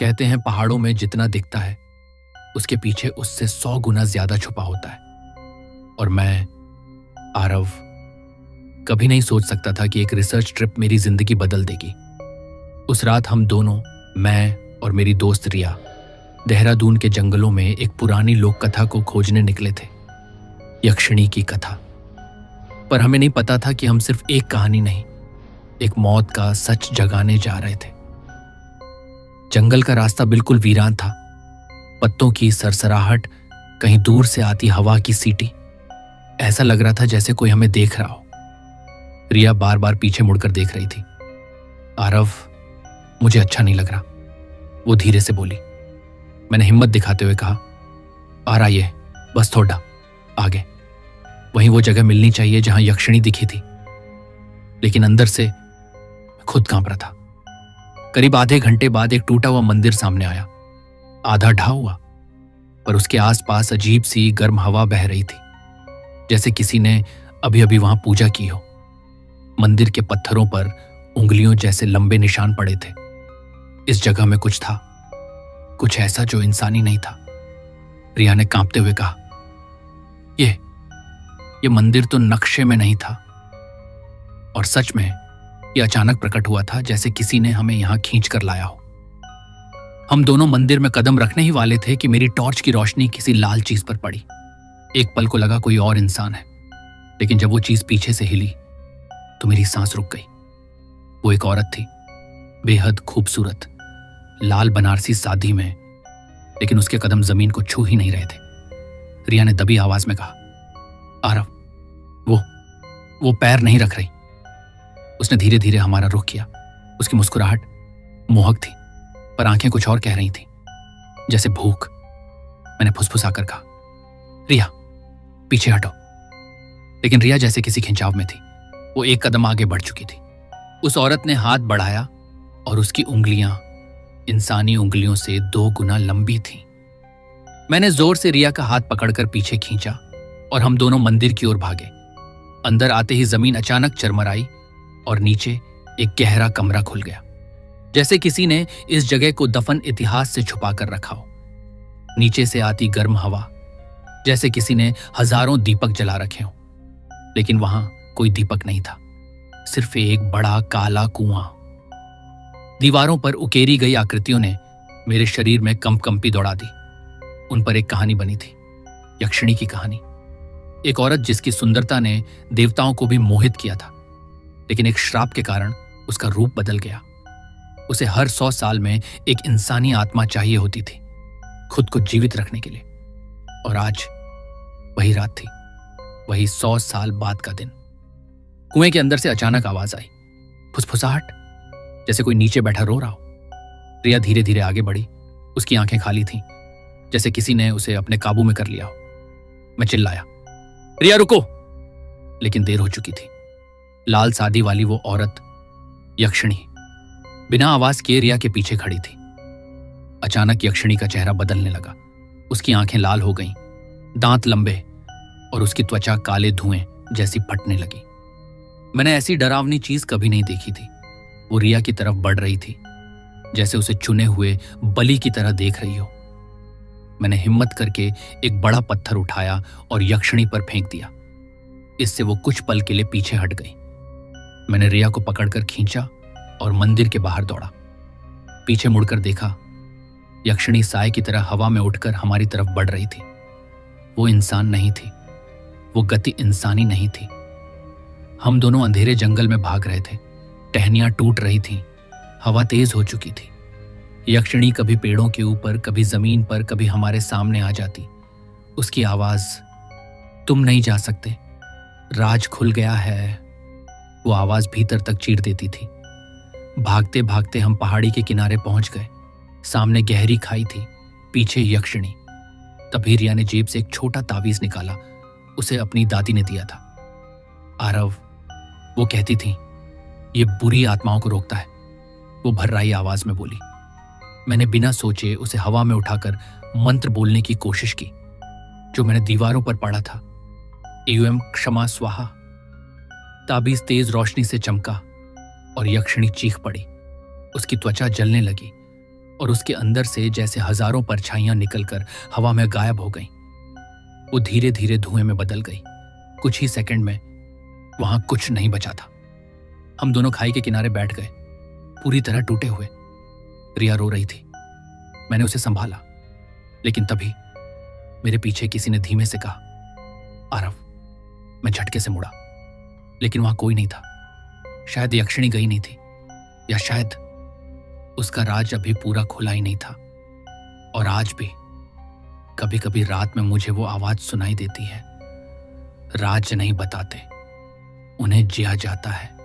कहते हैं पहाड़ों में जितना दिखता है उसके पीछे उससे 100 गुना ज्यादा छुपा होता है। और मैं, आरव, कभी नहीं सोच सकता था कि एक रिसर्च ट्रिप मेरी जिंदगी बदल देगी। उस रात हम दोनों, मैं और मेरी दोस्त रिया, देहरादून के जंगलों में एक पुरानी लोक कथा को खोजने निकले थे, यक्षिणी की कथा। पर हमें नहीं पता था कि हम सिर्फ एक कहानी नहीं, एक मौत का सच जगाने जा रहे थे। जंगल का रास्ता बिल्कुल वीरान था। पत्तों की सरसराहट, कहीं दूर से आती हवा की सीटी, ऐसा लग रहा था जैसे कोई हमें देख रहा हो। रिया बार बार पीछे मुड़कर देख रही थी। आरव, मुझे अच्छा नहीं लग रहा, वो धीरे से बोली। मैंने हिम्मत दिखाते हुए कहा, आ रहा ये, बस थोड़ा आगे, वहीं वो जगह मिलनी चाहिए जहां यक्षिणी दिखी थी। लेकिन अंदर से खुद कांप रहा था। करीब आधे घंटे बाद एक टूटा हुआ मंदिर सामने आया, आधा ढहा हुआ, पर उसके आसपास अजीब सी गर्म हवा बह रही थी, जैसे किसी ने अभी अभी वहां पूजा की हो। मंदिर के पत्थरों पर उंगलियों जैसे लंबे निशान पड़े थे। इस जगह में कुछ था, कुछ ऐसा जो इंसानी नहीं था। रिया ने कांपते हुए कहा, ये मंदिर तो नक्शे में नहीं था, और सच में ये अचानक प्रकट हुआ था, जैसे किसी ने हमें यहां खींच कर लाया हो। हम दोनों मंदिर में कदम रखने ही वाले थे कि मेरी टॉर्च की रोशनी किसी लाल चीज पर पड़ी। एक पल को लगा कोई और इंसान है, लेकिन जब वो चीज पीछे से हिली तो मेरी सांस रुक गई। वो एक औरत थी, बेहद खूबसूरत, लाल बनारसी सादी में, लेकिन उसके कदम जमीन को छू ही नहीं रहे थे। रिया ने दबी आवाज में कहा, आरव, वो पैर नहीं रख रही। उसने धीरे धीरे हमारा रुख किया। उसकी मुस्कुराहट मोहक थी, पर आंखें कुछ और कह रही थी, जैसे भूख। मैंने फुसफुसाकर कहा, रिया, पीछे हटो। लेकिन रिया जैसे किसी खिंचाव में थी। वो एक कदम आगे बढ़ चुकी थी। उस औरत ने हाथ बढ़ाया और उसकी उंगलियां इंसानी उंगलियों से 2 गुना लंबी थीं। मैंने जोर से रिया का हाथ पकड़कर पीछे खींचा और हम दोनों मंदिर की ओर भागे। अंदर आते ही जमीन अचानक चरमराई और नीचे एक गहरा कमरा खुल गया, जैसे किसी ने इस जगह को दफन इतिहास से छुपा कर रखा हो। नीचे से आती गर्म हवा, जैसे किसी ने हजारों दीपक जला रखे हों, लेकिन वहां कोई दीपक नहीं था, सिर्फ एक बड़ा काला कुआं। दीवारों पर उकेरी गई आकृतियों ने मेरे शरीर में कंपकंपी दौड़ा दी। उन पर एक कहानी बनी थी, यक्षिणी की कहानी। एक औरत जिसकी सुंदरता ने देवताओं को भी मोहित किया था, लेकिन एक श्राप के कारण उसका रूप बदल गया। उसे हर 100 साल में एक इंसानी आत्मा चाहिए होती थी, खुद को जीवित रखने के लिए। और आज वही रात थी, वही 100 साल बाद का दिन। कुएं के अंदर से अचानक आवाज आई, फुसफुसाहट, जैसे कोई नीचे बैठा रो रहा हो। रिया धीरे धीरे आगे बढ़ी। उसकी आंखें खाली थीं, जैसे किसी ने उसे अपने काबू में कर लिया हो। मैं चिल्लाया, रिया रुको! लेकिन देर हो चुकी थी। लाल सादी वाली वो औरत, यक्षिणी, बिना आवाज किए रिया के पीछे खड़ी थी। अचानक यक्षिणी का चेहरा बदलने लगा। उसकी आंखें लाल हो गईं, दांत लंबे, और उसकी त्वचा काले धुएं जैसी फटने लगी। मैंने ऐसी डरावनी चीज कभी नहीं देखी थी। वो रिया की तरफ बढ़ रही थी, जैसे उसे चुने हुए बलि की तरह देख रही हो। मैंने हिम्मत करके एक बड़ा पत्थर उठाया और यक्षिणी पर फेंक दिया। इससे वो कुछ पल के लिए पीछे हट गई। मैंने रिया को पकड़कर खींचा और मंदिर के बाहर दौड़ा। पीछे मुड़कर देखा, यक्षिणी साए की तरह हवा में उठकर हमारी तरफ बढ़ रही थी। वो इंसान नहीं थी, वो गति इंसानी नहीं थी। हम दोनों अंधेरे जंगल में भाग रहे थे। टहनियां टूट रही थीं, हवा तेज हो चुकी थी। यक्षिणी कभी पेड़ों के ऊपर, कभी जमीन पर, कभी हमारे सामने आ जाती। उसकी आवाज, तुम नहीं जा सकते, राज खुल गया है, वो आवाज भीतर तक चीर देती थी। भागते भागते हम पहाड़ी के किनारे पहुंच गए। सामने गहरी खाई थी, पीछे यक्षिणी। तभी रिया ने जेब से एक छोटा तावीज निकाला। उसे अपनी दादी ने दिया था। आरव, वो कहती थी, ये बुरी आत्माओं को रोकता है, वो भर्राई आवाज में बोली। मैंने बिना सोचे उसे हवा में उठाकर मंत्र बोलने की कोशिश की, जो मैंने दीवारों पर पढ़ा था। एवं क्षमा स्वाहा। ताबीज तेज रोशनी से चमका और यक्षिणी चीख पड़ी। उसकी त्वचा जलने लगी और उसके अंदर से जैसे हजारों परछाइयां निकलकर हवा में गायब हो गईं। वो धीरे धीरे धुएं में बदल गई। कुछ ही सेकंड में वहां कुछ नहीं बचा था। हम दोनों खाई के किनारे बैठ गए, पूरी तरह टूटे हुए। रिया रो रही थी। मैंने उसे संभाला, लेकिन तभी मेरे पीछे किसी ने धीमे से कहा, आरव। मैं झटके से मुड़ा, लेकिन वहां कोई नहीं था। शायद यक्षिणी गई नहीं थी, या शायद उसका राज अभी पूरा खुला ही नहीं था। और आज भी कभी कभी रात में मुझे वो आवाज सुनाई देती है, राज नहीं बताते, उन्हें जिया जाता है।